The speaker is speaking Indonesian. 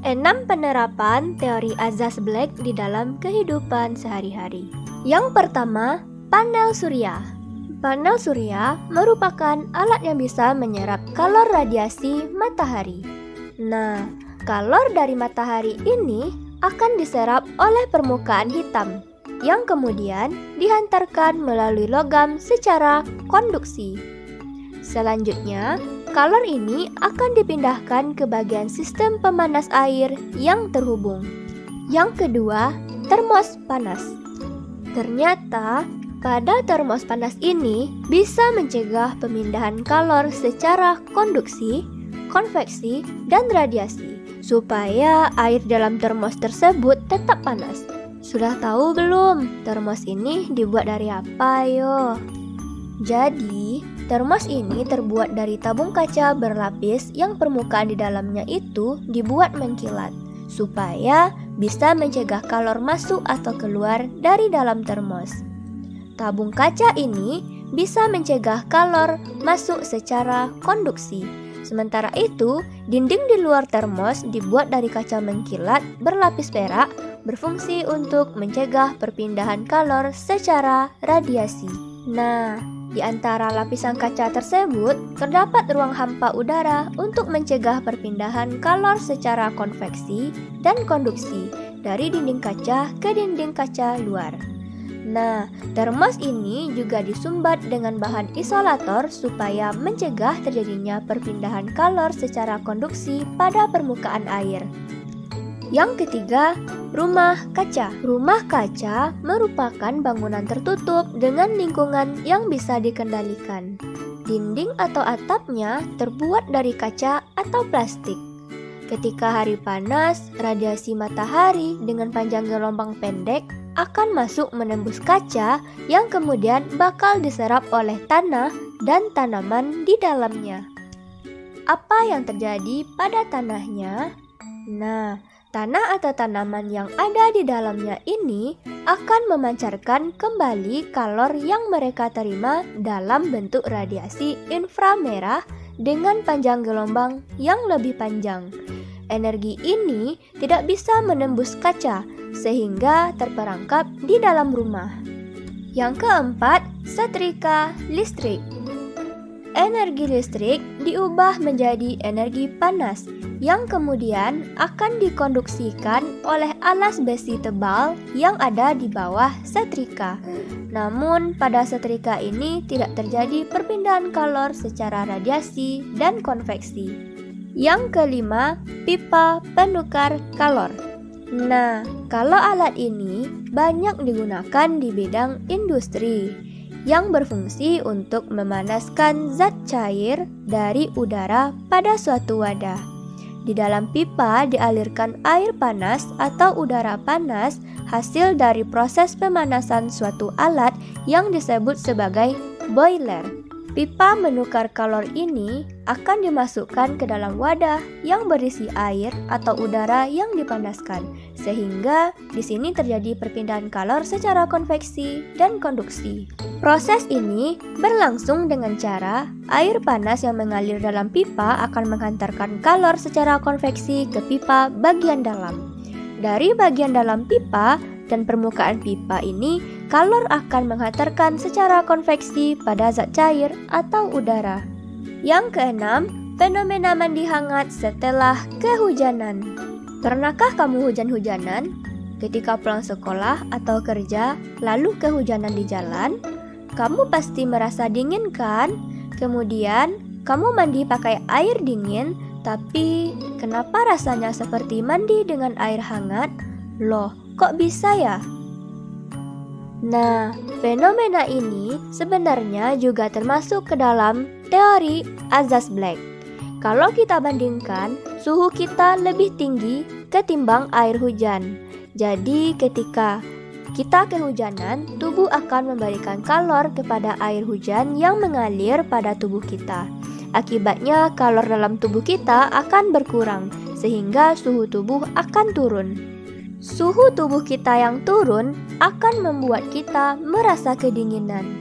6 penerapan teori Azaz-Black di dalam kehidupan sehari-hari. Yang pertama, panel surya. Panel surya merupakan alat yang bisa menyerap kalor radiasi matahari. Nah, kalor dari matahari ini akan diserap oleh permukaan hitam yang kemudian dihantarkan melalui logam secara konduksi. Selanjutnya, kalor ini akan dipindahkan ke bagian sistem pemanas air yang terhubung. Yang kedua, termos panas. Ternyata, pada termos panas ini bisa mencegah pemindahan kalor secara konduksi, konveksi, dan radiasi, supaya air dalam termos tersebut tetap panas. Sudah tahu belum termos ini dibuat dari apa, yo? Jadi, termos ini terbuat dari tabung kaca berlapis yang permukaan di dalamnya itu dibuat mengkilat, supaya bisa mencegah kalor masuk atau keluar dari dalam termos. Tabung kaca ini bisa mencegah kalor masuk secara konduksi. Sementara itu, dinding di luar termos dibuat dari kaca mengkilat berlapis perak, berfungsi untuk mencegah perpindahan kalor secara radiasi. Nah, di antara lapisan kaca tersebut terdapat ruang hampa udara untuk mencegah perpindahan kalor secara konveksi dan konduksi dari dinding kaca ke dinding kaca luar. Nah, termos ini juga disumbat dengan bahan isolator supaya mencegah terjadinya perpindahan kalor secara konduksi pada permukaan air. Yang ketiga, rumah kaca. Rumah kaca merupakan bangunan tertutup dengan lingkungan yang bisa dikendalikan. Dinding atau atapnya terbuat dari kaca atau plastik. Ketika hari panas, radiasi matahari dengan panjang gelombang pendek akan masuk menembus kaca yang kemudian bakal diserap oleh tanah dan tanaman di dalamnya. Apa yang terjadi pada tanahnya? Nah, tanah atau tanaman yang ada di dalamnya ini akan memancarkan kembali kalor yang mereka terima dalam bentuk radiasi inframerah dengan panjang gelombang yang lebih panjang. Energi ini tidak bisa menembus kaca sehingga terperangkap di dalam rumah. Yang keempat, setrika listrik. Energi listrik diubah menjadi energi panas yang kemudian akan dikonduksikan oleh alas besi tebal yang ada di bawah setrika. Namun pada setrika ini tidak terjadi perpindahan kalor secara radiasi dan konveksi. Yang kelima, pipa penukar kalor. Nah, kalau alat ini banyak digunakan di bidang industri yang berfungsi untuk memanaskan zat cair dari udara pada suatu wadah. Di dalam pipa dialirkan air panas atau udara panas hasil dari proses pemanasan suatu alat yang disebut sebagai boiler. Pipa menukar kalor ini akan dimasukkan ke dalam wadah yang berisi air atau udara yang dipanaskan, sehingga di sini terjadi perpindahan kalor secara konveksi dan konduksi. Proses ini berlangsung dengan cara air panas yang mengalir dalam pipa akan menghantarkan kalor secara konveksi ke pipa bagian dalam. Dari bagian dalam pipa dan permukaan pipa ini, kalor akan menghantarkan secara konveksi pada zat cair atau udara. Yang keenam, fenomena mandi hangat setelah kehujanan. Pernahkah kamu hujan-hujanan? Ketika pulang sekolah atau kerja, lalu kehujanan di jalan, kamu pasti merasa dingin kan? Kemudian, kamu mandi pakai air dingin, tapi kenapa rasanya seperti mandi dengan air hangat? Loh, kok bisa ya? Nah, fenomena ini sebenarnya juga termasuk ke dalam teori Azaz-Black. Kalau kita bandingkan, suhu kita lebih tinggi ketimbang air hujan. Jadi ketika kita kehujanan, tubuh akan memberikan kalor kepada air hujan yang mengalir pada tubuh kita. Akibatnya kalor dalam tubuh kita akan berkurang, sehingga suhu tubuh akan turun. Suhu tubuh kita yang turun akan membuat kita merasa kedinginan.